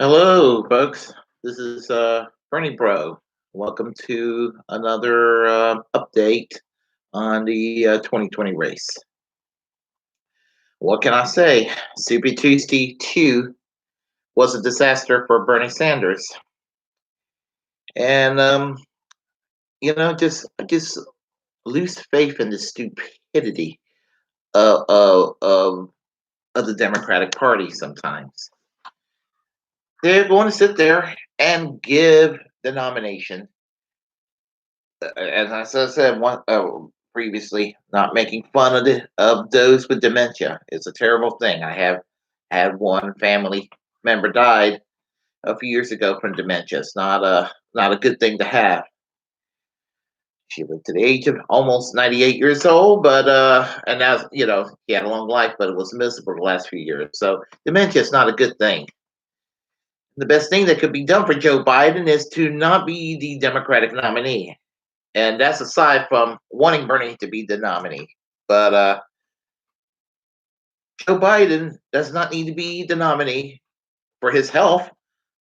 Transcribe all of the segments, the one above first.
Hello, folks. This is Bernie Bro. Welcome to another update on the 2020 race. What can I say? Super Tuesday 2 was a disaster for Bernie Sanders. And, just lose faith in the stupidity of, of, of, of the Democratic Party sometimes. They're going to sit there and give the nomination as I said previously, not making fun of those with dementia. It's a terrible thing. I have had one family member died a few years ago from dementia. It's not a good thing to have. She lived to the age of almost 98 years old, but and now she had a long life, but it was miserable the last few years. So dementia is not a good thing. The best thing that could be done for Joe Biden is to not be the Democratic nominee. And that's aside from wanting Bernie to be the nominee. But Joe Biden does not need to be the nominee for his health,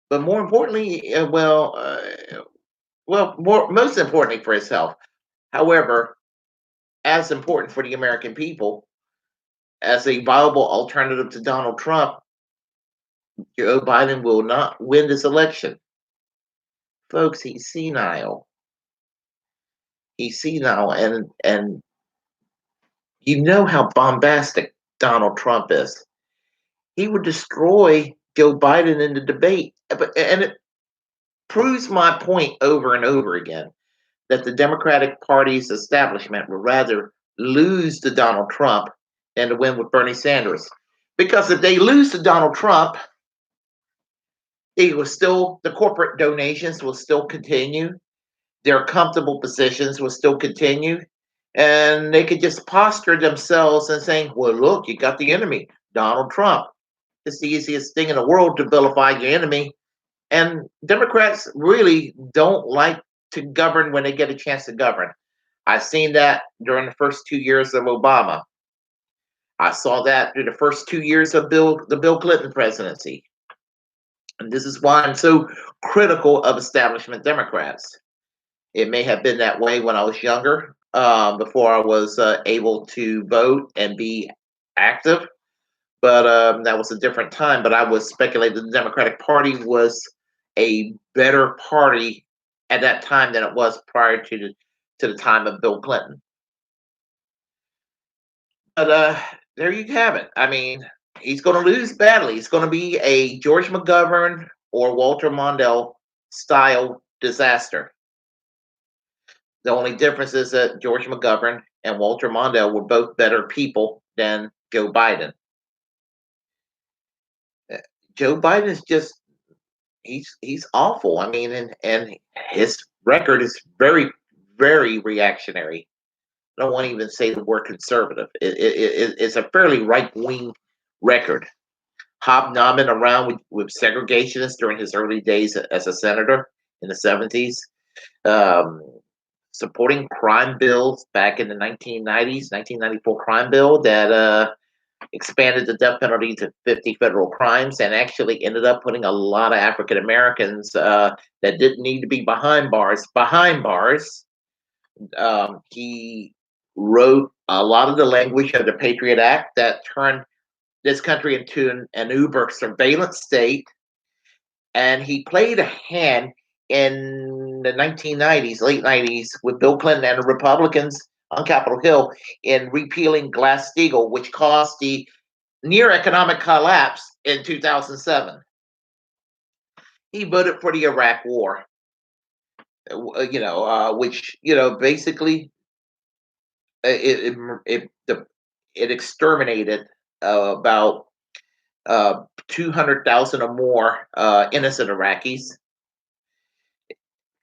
but more importantly, most importantly for his health. However, as important for the American people, as a viable alternative to Donald Trump, Joe Biden will not win this election. Folks, he's senile. He's senile, and you know how bombastic Donald Trump is. He would destroy Joe Biden in the debate. And it proves my point over and over again that the Democratic Party's establishment would rather lose to Donald Trump than to win with Bernie Sanders. Because if they lose to Donald Trump, the corporate donations will still continue, their comfortable positions will still continue, and they could just posture themselves and saying, well, look, you got the enemy, Donald Trump. It's the easiest thing in the world to vilify your enemy. And Democrats really don't like to govern when they get a chance to govern. I've seen that during the first 2 years of Obama. I saw that through the first 2 years of the Bill Clinton presidency. And this is why I'm so critical of establishment Democrats. It may have been that way when I was younger, before I was able to vote and be active. But that was a different time. But I was speculating the Democratic Party was a better party at that time than it was prior to the time of Bill Clinton. But there you have it. I mean, he's going to lose badly. It's going to be a George McGovern or Walter Mondale style disaster. The only difference is that George McGovern and Walter Mondale were both better people than Joe Biden. Joe Biden is just he's awful. I mean, and his record is very, very reactionary. I don't want to even say the word conservative. It's a fairly right wing record. Hobnobbing around with segregationists during his early days as a senator in the 70s, supporting crime bills back in the 1990s, 1994 crime bill that expanded the death penalty to 50 federal crimes and actually ended up putting a lot of African Americans that didn't need to be behind bars behind bars. He wrote a lot of the language of the Patriot Act that turned this country into an uber surveillance state. And he played a hand in the 1990s, late 90s, with Bill Clinton and the Republicans on Capitol Hill in repealing Glass-Steagall, which caused the near economic collapse in 2007. He voted for the Iraq War, which basically it it, it, it exterminated about 200,000 or more innocent Iraqis.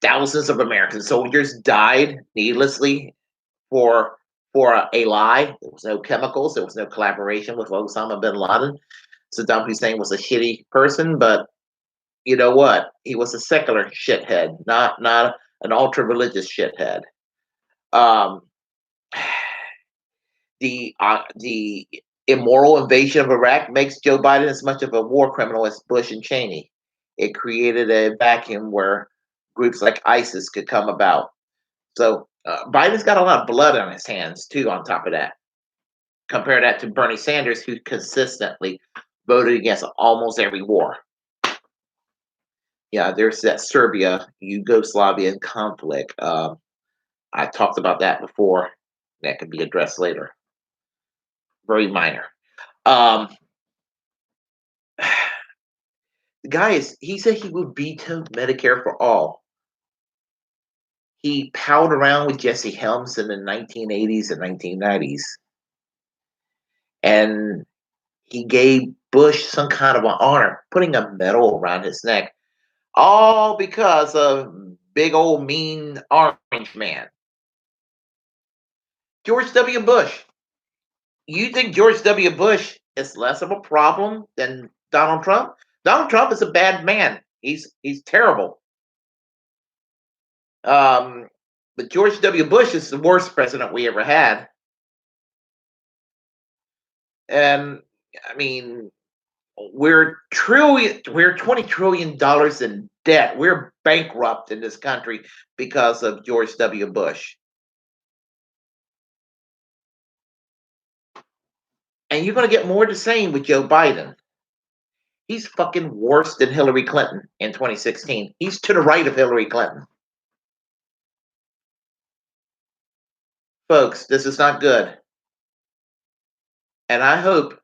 Thousands of American soldiers died needlessly for a lie. There was no chemicals. There was no collaboration with Osama bin Laden. Saddam Hussein was a shitty person, but you know what? He was a secular shithead, not an ultra religious shithead. Um, the immoral invasion of Iraq makes Joe Biden as much of a war criminal as Bush and Cheney. it created a vacuum where groups like ISIS could come about. So Biden's got a lot of blood on his hands too. On top of that, compare that to Bernie Sanders, who consistently voted against almost every war. Yeah, there's that Serbia Yugoslavian conflict. I talked about that before. That could be addressed later. Very minor. Um, the guy he said he would veto Medicare for all. He palled around with Jesse Helms in the 1980s and 1990s. And he gave Bush some kind of an honor, putting a medal around his neck, all because of big old mean orange man. George W. Bush. You think George W. Bush is less of a problem than Donald Trump? Donald Trump is a bad man. He's terrible. But George W. Bush is the worst president we ever had. And I mean, we're $20 trillion in debt. We're bankrupt in this country because of George W. Bush. And you're going to get more of the same with Joe Biden. He's fucking worse than Hillary Clinton in 2016. He's to the right of Hillary Clinton. Folks, this is not good. And I hope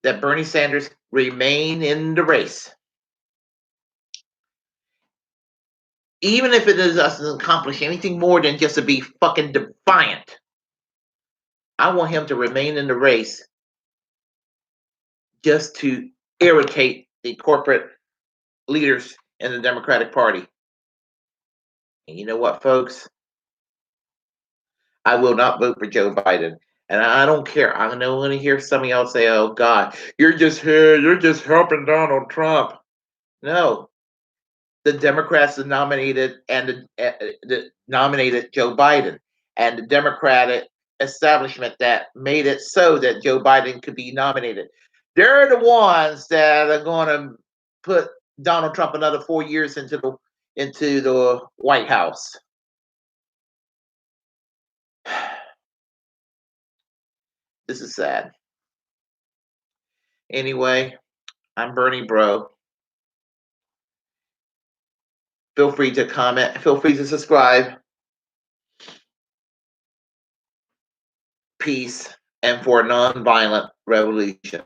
that Bernie Sanders remain in the race. Even if it doesn't accomplish anything more than just to be fucking defiant. I want him to remain in the race just to irritate the corporate leaders in the Democratic Party. And you know what, folks? I will not vote for Joe Biden. And I don't care. I know when I hear some of y'all say, "Oh God, you're just here, you're just helping Donald Trump." No, the Democrats nominated nominated Joe Biden, and the Democratic establishment that made it so that Joe Biden could be nominated. They're the ones that are going to put Donald Trump another 4 years into the White House. This is sad. Anyway, I'm Bernie Bro. Feel free to comment. Feel free to subscribe. Peace and for a nonviolent revolution.